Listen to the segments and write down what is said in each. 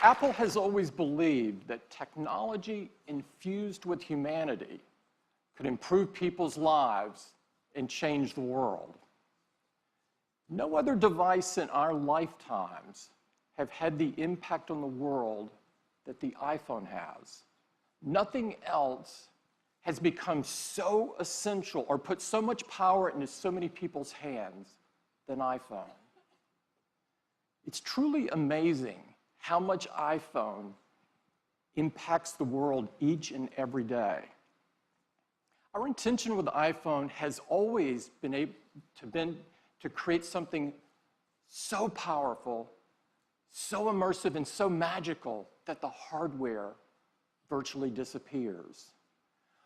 Apple has always believed that technology infused with humanity could improve people's lives and change the world. No other device in our lifetimes have had the impact on the world that the iPhone has. Nothing else has become so essential or put so much power into so many people's hands than iPhone. It's truly amazing how much iPhone impacts the world each and every day. Our intention with the iPhone has always been to create something so powerful, so immersive, and so magical that the hardware virtually disappears.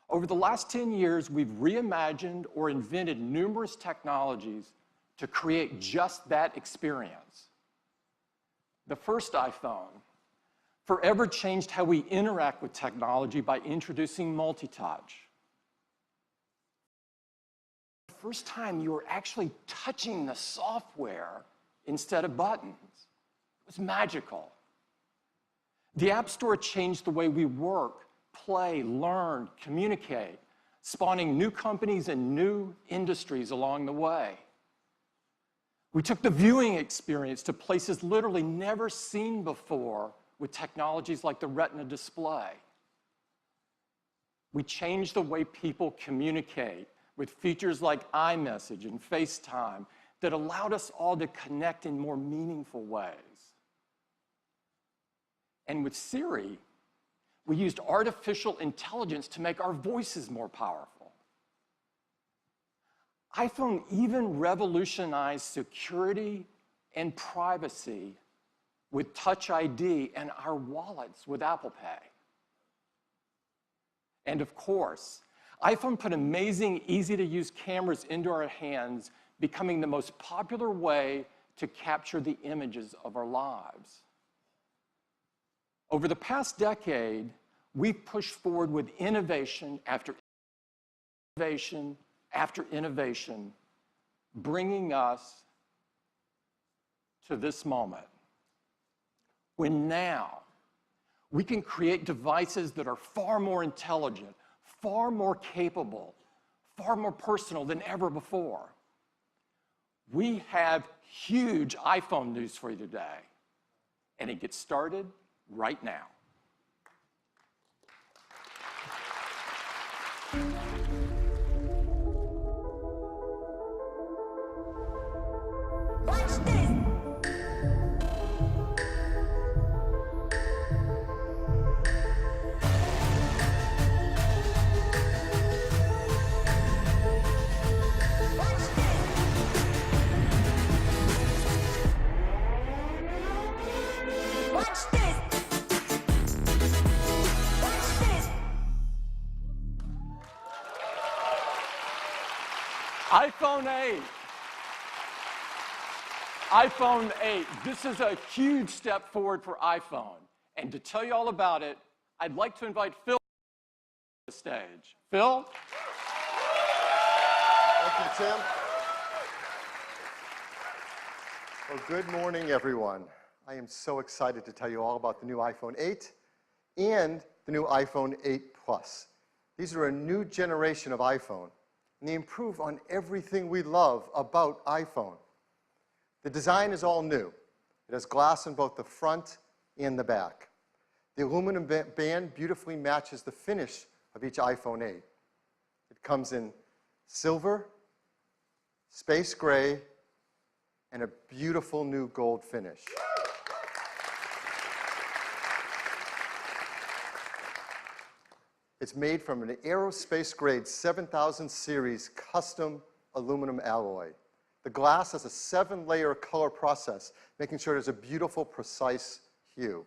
Over the last 10 years, we've reimagined or invented numerous technologies to create just that experience. The first iPhone forever changed how we interact with technology by introducing multi-touch. The first time you were actually touching the software instead of buttons. It was magical. The App Store changed the way we work, play, learn, communicate, spawning new companies and new industries along the way. We took the viewing experience to places literally never seen before with technologies like the Retina display. We changed the way people communicate with features like iMessage and FaceTime that allowed us all to connect in more meaningful ways. And with Siri, we used artificial intelligence to make our voices more powerful. iPhone even revolutionized security and privacy with Touch ID and our wallets with Apple Pay. And of course, iPhone put amazing, easy-to-use cameras into our hands, becoming the most popular way to capture the images of our lives. Over the past decade, we've pushed forward with innovation after innovation after innovation, bringing us to this moment, when now we can create devices that are far more intelligent, far more capable, far more personal than ever before. We have huge iPhone news for you today, and it gets started right now. iPhone 8. iPhone 8. This is a huge step forward for iPhone. And to tell you all about it, I'd like to invite Phil to the stage. Phil? Thank you, Tim. Well, good morning, everyone. I am so excited to tell you all about the new iPhone 8 and the new iPhone 8 Plus. These are a new generation of iPhone, and they improve on everything we love about iPhone. The design is all new. It has glass in both the front and the back. The aluminum band beautifully matches the finish of each iPhone 8. It comes in silver, space gray, and a beautiful new gold finish. It's made from an aerospace-grade 7000 series custom aluminum alloy. The glass has a 7-layer color process, making sure there's a beautiful, precise hue.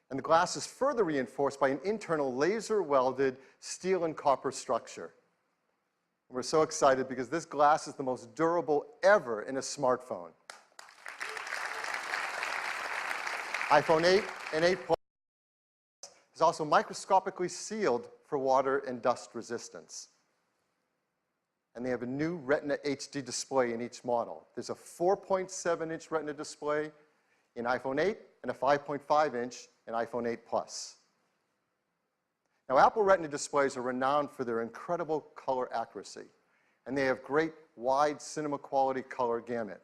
And the glass is further reinforced by an internal laser-welded steel and copper structure. And we're so excited because this glass is the most durable ever in a smartphone. iPhone 8 and 8 Plus is also microscopically sealed for water and dust resistance. And they have a new Retina HD display in each model. There's a 4.7-inch Retina display in iPhone 8 and a 5.5-inch in iPhone 8 Plus. Now, Apple Retina displays are renowned for their incredible color accuracy, and they have great wide cinema quality color gamut.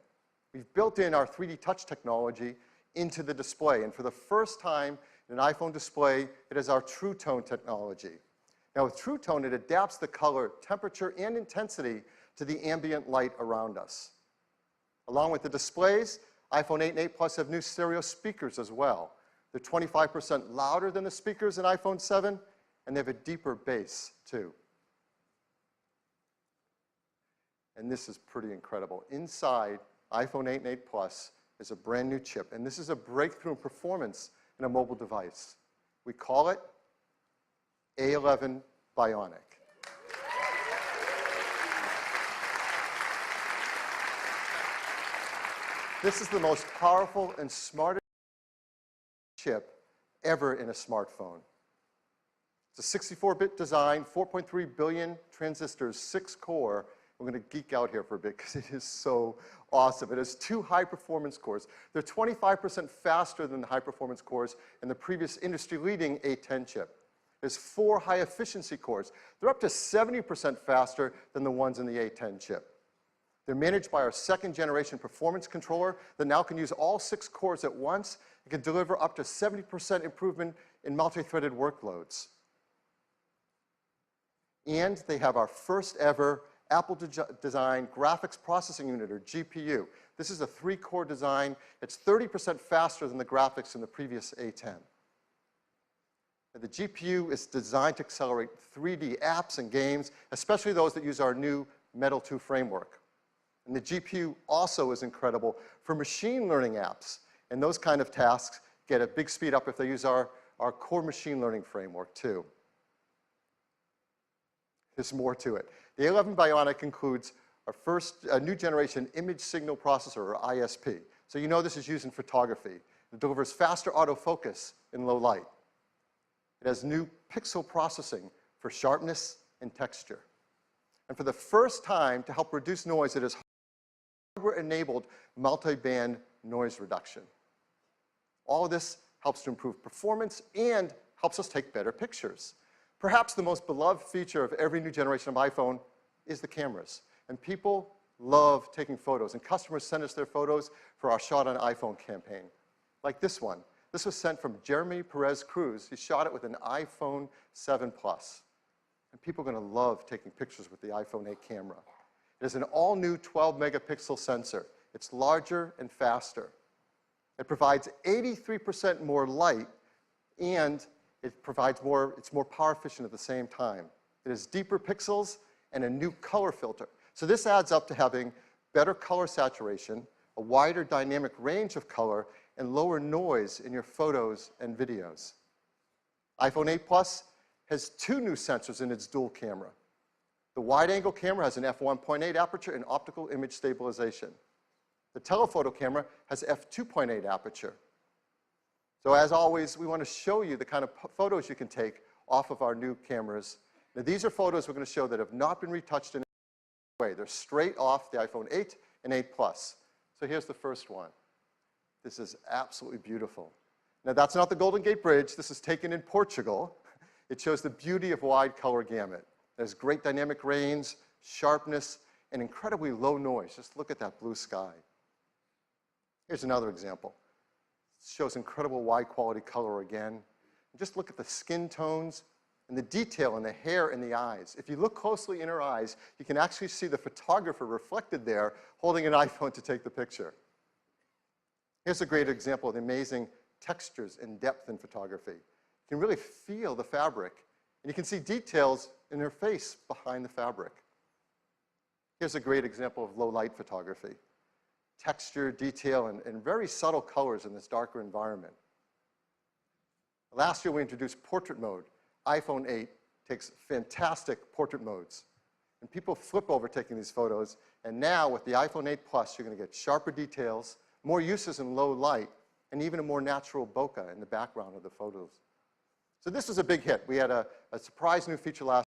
We've built in our 3D touch technology into the display, and for the first time in an iPhone display, it is our True Tone technology. Now, with True Tone, it adapts the color, temperature, and intensity to the ambient light around us. Along with the displays, iPhone 8 and 8 Plus have new stereo speakers as well. They're 25% louder than the speakers in iPhone 7, and they have a deeper bass, too. And this is pretty incredible. Inside iPhone 8 and 8 Plus is a brand new chip, and this is a breakthrough in performance in a mobile device. We call it A11 Bionic. This is the most powerful and smartest chip ever in a smartphone. It's a 64-bit design, 4.3 billion transistors, 6-core. We're going to geek out here for a bit because it is so awesome. It has 2 high-performance cores. They're 25% faster than the high-performance cores in the previous industry-leading A10 chip. There's 4 high-efficiency cores. They're up to 70% faster than the ones in the A10 chip. They're managed by our 2nd-generation performance controller that now can use all 6 cores at once. It can deliver up to 70% improvement in multi-threaded workloads. And they have our first-ever Apple-designed graphics processing unit, or GPU. This is a 3-core design. It's 30% faster than the graphics in the previous A10. And the GPU is designed to accelerate 3D apps and games, especially those that use our new Metal 2 framework. And the GPU also is incredible for machine learning apps. And those kind of tasks get a big speed up if they use our core machine learning framework, too. There's more to it. The A11 Bionic includes our first new generation image signal processor, or ISP. So you know this is used in photography. It delivers faster autofocus in low light. It has new pixel processing for sharpness and texture. And for the first time, to help reduce noise, it has hardware-enabled multi-band noise reduction. All of this helps to improve performance and helps us take better pictures. Perhaps the most beloved feature of every new generation of iPhone is the cameras. And people love taking photos. And customers send us their photos for our Shot on iPhone campaign. Like this one. This was sent from Jeremy Perez Cruz. He shot it with an iPhone 7 Plus. And people are going to love taking pictures with the iPhone 8 camera. It is an all-new 12-megapixel sensor. It's larger and faster. It provides 83% more light, and it's more power efficient at the same time. It has deeper pixels and a new color filter. So this adds up to having better color saturation, a wider dynamic range of color, and lower noise in your photos and videos. iPhone 8 Plus has 2 new sensors in its dual camera. The wide-angle camera has an f1.8 aperture and optical image stabilization. The telephoto camera has f2.8 aperture. So as always, we want to show you the kind of photos you can take off of our new cameras. Now, these are photos we're going to show that have not been retouched in any way. They're straight off the iPhone 8 and 8 Plus. So here's the first one. This is absolutely beautiful. Now, that's not the Golden Gate Bridge. This is taken in Portugal. It shows the beauty of wide color gamut. There's great dynamic range, sharpness, and incredibly low noise. Just look at that blue sky. Here's another example. It shows incredible wide quality color again. And just look at the skin tones and the detail in the hair and the eyes. If you look closely in her eyes, you can actually see the photographer reflected there holding an iPhone to take the picture. Here's a great example of the amazing textures and depth in photography. You can really feel the fabric, and you can see details in her face behind the fabric. Here's a great example of low light photography. Texture, detail, and very subtle colors in this darker environment. Last year, we introduced portrait mode. iPhone 8 takes fantastic portrait modes. And people flip over taking these photos. And now, with the iPhone 8 Plus, you're going to get sharper details, more uses in low light, and even a more natural bokeh in the background of the photos. So this was a big hit. We had a surprise new feature last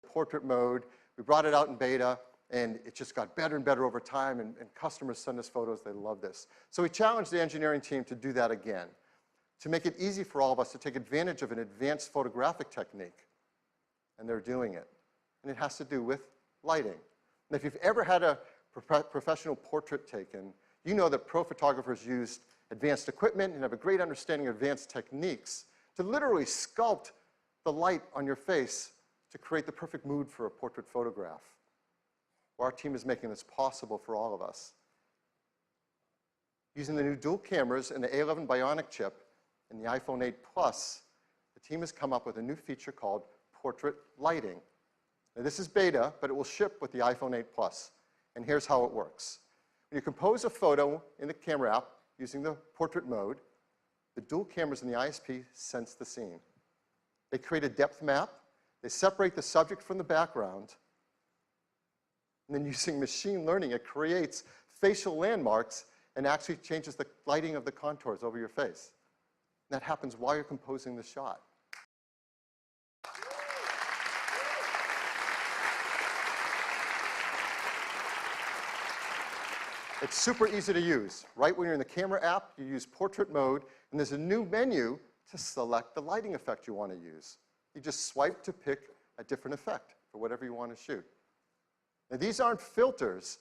year, portrait mode. We brought it out in beta. And it just got better and better over time, and customers send us photos. They love this. So we challenged the engineering team to do that again, to make it easy for all of us to take advantage of an advanced photographic technique. And they're doing it. And it has to do with lighting. And if you've ever had a professional portrait taken, you know that pro photographers used advanced equipment and have a great understanding of advanced techniques to literally sculpt the light on your face to create the perfect mood for a portrait photograph. Well, our team is making this possible for all of us. Using the new dual cameras and the A11 Bionic chip in the iPhone 8 Plus, the team has come up with a new feature called portrait lighting. Now, this is beta, but it will ship with the iPhone 8 Plus. And here's how it works. When you compose a photo in the camera app using the portrait mode, the dual cameras in the ISP sense the scene. They create a depth map. They separate the subject from the background. And then using machine learning, it creates facial landmarks and actually changes the lighting of the contours over your face. And that happens while you're composing the shot. It's super easy to use. Right when you're in the camera app, you use portrait mode, and there's a new menu to select the lighting effect you want to use. You just swipe to pick a different effect for whatever you want to shoot. Now, these aren't filters.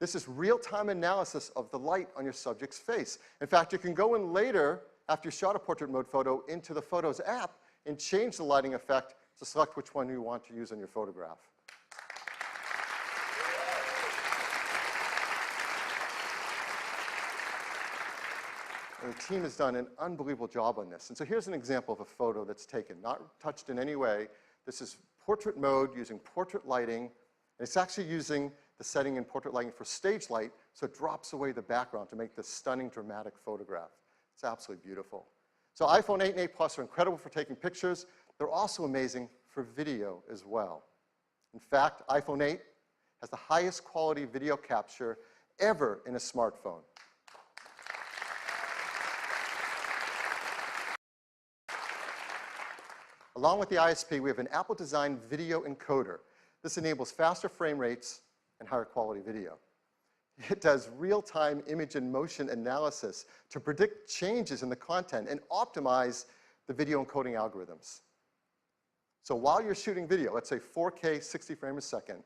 This is real-time analysis of the light on your subject's face. In fact, you can go in later, after you shot a portrait mode photo, into the Photos app and change the lighting effect to select which one you want to use on your photograph. And the team has done an unbelievable job on this. And so here's an example of a photo that's taken, not touched in any way. This is portrait mode using portrait lighting. And it's actually using the setting in portrait lighting for stage light, so it drops away the background to make this stunning, dramatic photograph. It's absolutely beautiful. So iPhone 8 and 8 Plus are incredible for taking pictures. They're also amazing for video as well. In fact, iPhone 8 has the highest quality video capture ever in a smartphone. Along with the ISP, we have an Apple-designed video encoder. This enables faster frame rates and higher quality video. It does real-time image and motion analysis to predict changes in the content and optimize the video encoding algorithms. So while you're shooting video, let's say 4K 60 frames a second,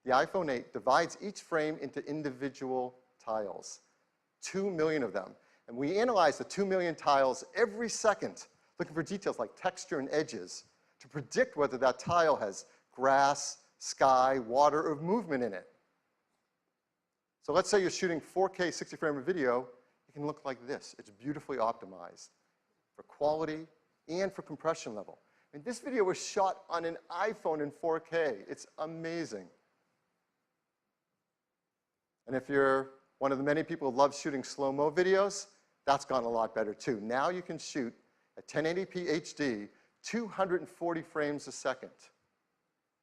the iPhone 8 divides each frame into individual tiles, 2 million of them. And we analyze the 2 million tiles every second, looking for details like texture and edges to predict whether that tile has grass, sky, water, or movement in it. So let's say you're shooting 4K 60 frame of video, it can look like this. It's beautifully optimized for quality and for compression level. And this video was shot on an iPhone in 4K. It's amazing. And if you're one of the many people who love shooting slow-mo videos, that's gone a lot better too. Now you can shoot at 1080p HD, 240 frames a second.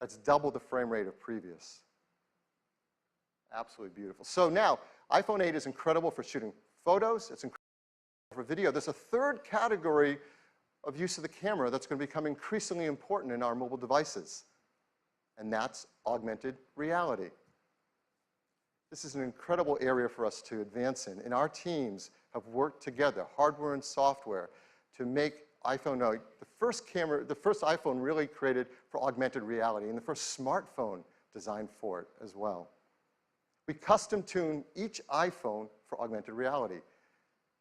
That's double the frame rate of previous. Absolutely beautiful. So now, iPhone 8 is incredible for shooting photos. It's incredible for video. There's a third category of use of the camera that's going to become increasingly important in our mobile devices, and that's augmented reality. This is an incredible area for us to advance in, and our teams have worked together, hardware and software, to make iPhone 8 the first iPhone really created for augmented reality, and the first smartphone designed for it as well. We custom tune each iPhone for augmented reality.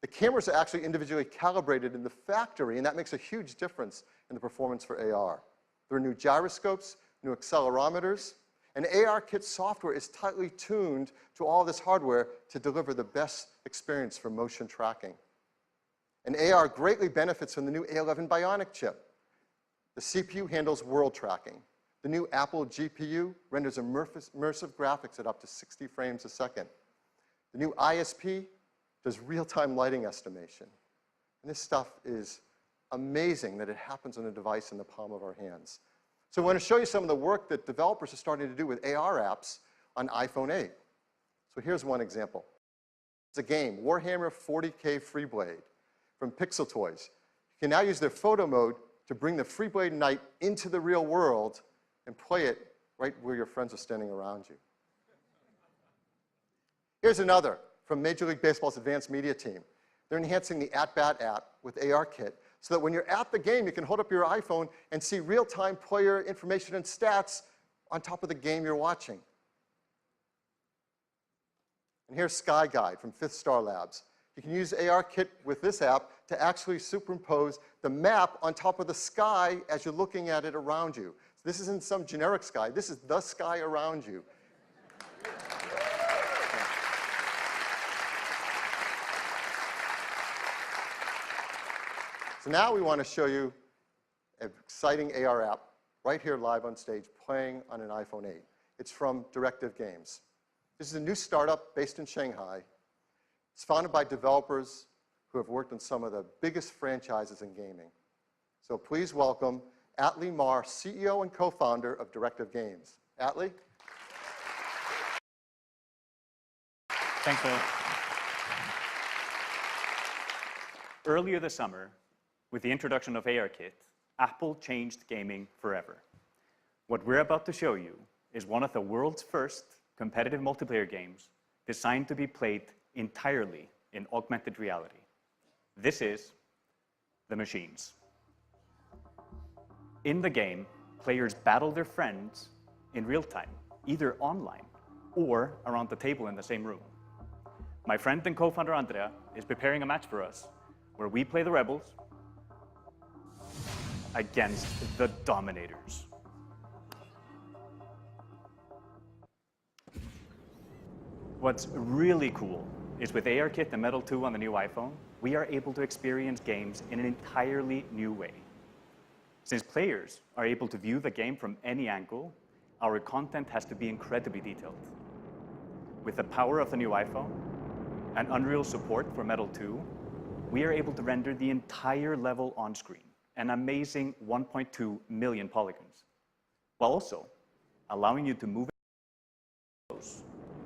The cameras are actually individually calibrated in the factory, and that makes a huge difference in the performance for AR. There are new gyroscopes, new accelerometers, and ARKit software is tightly tuned to all this hardware to deliver the best experience for motion tracking. And AR greatly benefits from the new A11 Bionic chip. The CPU handles world tracking. The new Apple GPU renders immersive graphics at up to 60 frames a second. The new ISP does real-time lighting estimation. And this stuff is amazing that it happens on a device in the palm of our hands. So I want to show you some of the work that developers are starting to do with AR apps on iPhone 8. So here's one example. It's a game, Warhammer 40K Freeblade from Pixel Toys. You can now use their photo mode to bring the Freeblade Knight into the real world and play it right where your friends are standing around you. Here's another from Major League Baseball's advanced media team. They're enhancing the At-Bat app with ARKit so that when you're at the game, you can hold up your iPhone and see real-time player information and stats on top of the game you're watching. And here's Sky Guide from Fifth Star Labs. You can use ARKit with this app to actually superimpose the map on top of the sky as you're looking at it around you. So this isn't some generic sky. This is the sky around you. So now we want to show you an exciting AR app right here live on stage playing on an iPhone 8. It's from Directive Games. This is a new startup based in Shanghai. It's founded by developers who have worked on some of the biggest franchises in gaming. So please welcome Atlee Mar, CEO and co-founder of Directive Games. Atlee? Thanks, Phil. Earlier this summer, with the introduction of ARKit, Apple changed gaming forever. What we're about to show you is one of the world's first competitive multiplayer games designed to be played entirely in augmented reality. This is The Machines. In the game, players battle their friends in real time, either online or around the table in the same room. My friend and co-founder Andrea is preparing a match for us where we play the rebels against the dominators. What's really cool is with ARKit and Metal 2 on the new iPhone, we are able to experience games in an entirely new way. Since players are able to view the game from any angle, our content has to be incredibly detailed. With the power of the new iPhone and Unreal support for Metal 2, we are able to render the entire level on screen, an amazing 1.2 million polygons, while also allowing you to move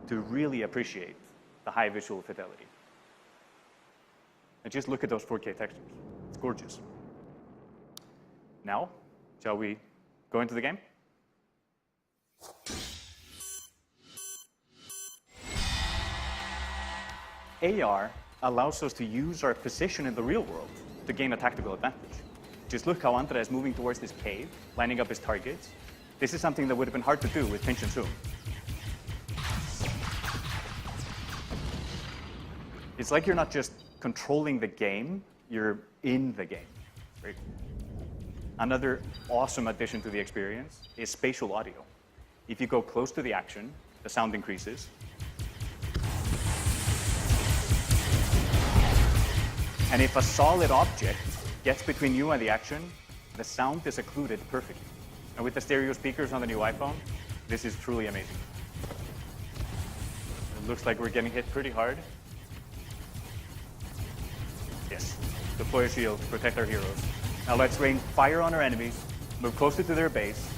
to really appreciate the high visual fidelity. And just look at those 4K textures. It's gorgeous. Now, shall we go into the game? AR allows us to use our position in the real world to gain a tactical advantage. Just look how Andrea is moving towards this cave, lining up his targets. This is something that would have been hard to do with pinch and zoom. It's like you're not just controlling the game, you're in the game. Very cool. Another awesome addition to the experience is spatial audio. If you go close to the action, the sound increases. And if a solid object gets between you and the action, the sound is occluded perfectly. And with the stereo speakers on the new iPhone, this is truly amazing. It looks like we're getting hit pretty hard. Yes, deploy a shield, protect our heroes. Now let's rain fire on our enemies, move closer to their base,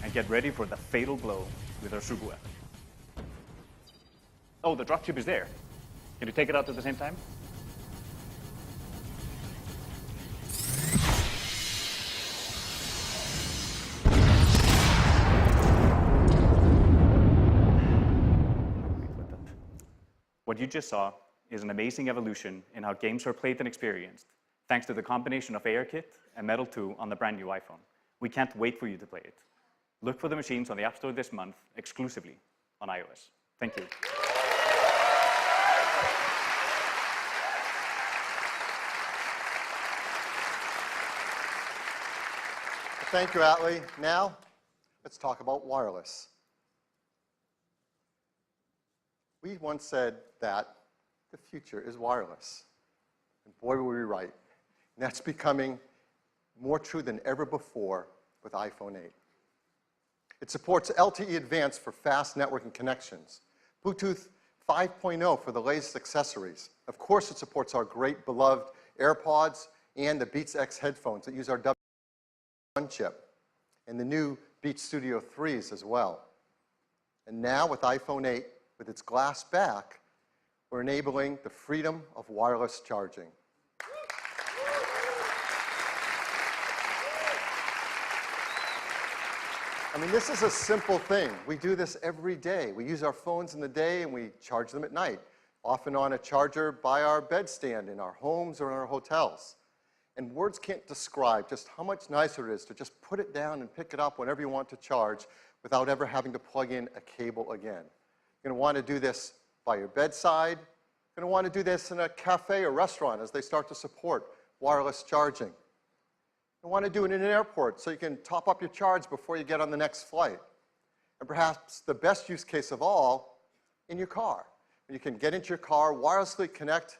and get ready for the fatal blow with our super weapon. Oh, the dropship is there. Can you take it out at the same time? What you just saw is an amazing evolution in how games are played and experienced, thanks to the combination of ARKit and Metal 2 on the brand new iPhone. We can't wait for you to play it. Look for the machines on the App Store this month, exclusively on iOS. Thank you. Thank you, Atlee. Now, let's talk about wireless. We once said that the future is wireless. And boy, were we right. And that's becoming more true than ever before with iPhone 8. It supports LTE Advanced for fast networking connections, Bluetooth 5.0 for the latest accessories. Of course, it supports our great beloved AirPods and the Beats X headphones that use our W1 chip, and the new Beats Studio 3s as well. And now with iPhone 8, with its glass back, we're enabling the freedom of wireless charging. I mean, this is a simple thing. We do this every day. We use our phones in the day and we charge them at night, often on a charger by our bedstand in our homes or in our hotels. And words can't describe just how much nicer it is to just put it down and pick it up whenever you want to charge without ever having to plug in a cable again. You're going to want to do this by your bedside. You're going to want to do this in a cafe or restaurant as they start to support wireless charging. You want to do it in an airport so you can top up your charge before you get on the next flight. And perhaps the best use case of all, in your car. You can get into your car, wirelessly connect,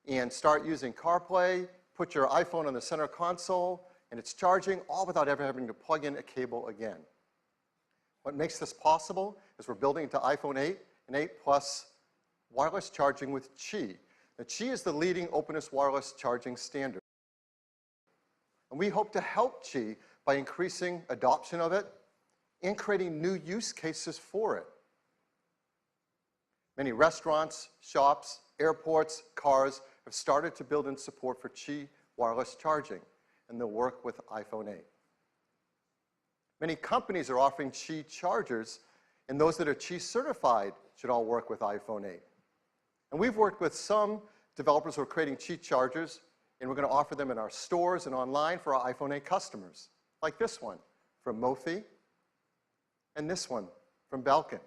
and start using CarPlay, put your iPhone on the center console, and it's charging, all without ever having to plug in a cable again. What makes this possible is we're building into iPhone 8 and 8 Plus wireless charging with Qi. Now, Qi is the leading openness wireless charging standard. And we hope to help Qi by increasing adoption of it and creating new use cases for it. Many restaurants, shops, airports, cars have started to build in support for Qi wireless charging, and they'll work with iPhone 8. Many companies are offering Qi chargers, and those that are Qi certified should all work with iPhone 8. And we've worked with some developers who are creating Qi chargers, and we're going to offer them in our stores and online for our iPhone 8 customers, like this one from Mophie and this one from Belkin.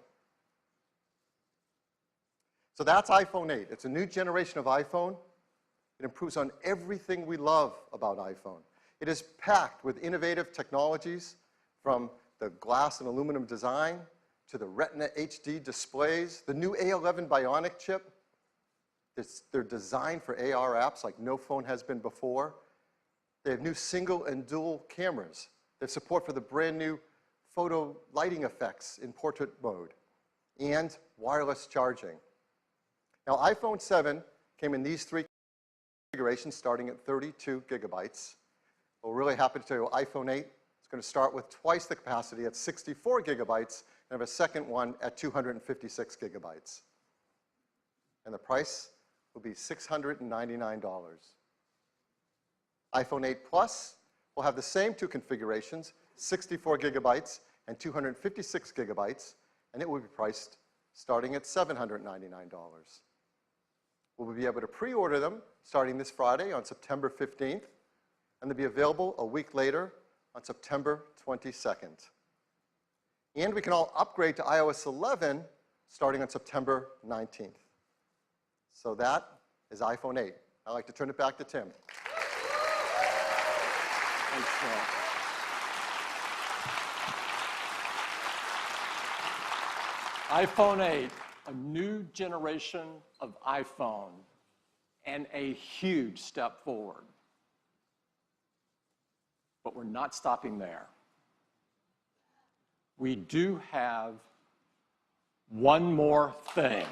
So that's iPhone 8. It's a new generation of iPhone. It improves on everything we love about iPhone. It is packed with innovative technologies, from the glass and aluminum design to the Retina HD displays, the new A11 Bionic chip. They're designed for AR apps like no phone has been before. They have new single and dual cameras. They have support for the brand new photo lighting effects in portrait mode and wireless charging. Now, iPhone 7 came in these three configurations starting at 32 gigabytes. We're really happy to tell you iPhone 8 is going to start with twice the capacity at 64 gigabytes and have a second one at 256 gigabytes. And the price will be $699. iPhone 8 Plus will have the same two configurations, 64 gigabytes and 256 gigabytes, and it will be priced starting at $799. We'll be able to pre-order them starting this Friday on September 15th, and they'll be available a week later on September 22nd. And we can all upgrade to iOS 11 starting on September 19th. So that is iPhone 8. I'd like to turn it back to Tim. Thanks, Phil. iPhone 8, a new generation of iPhone, and a huge step forward. But we're not stopping there. We do have one more thing.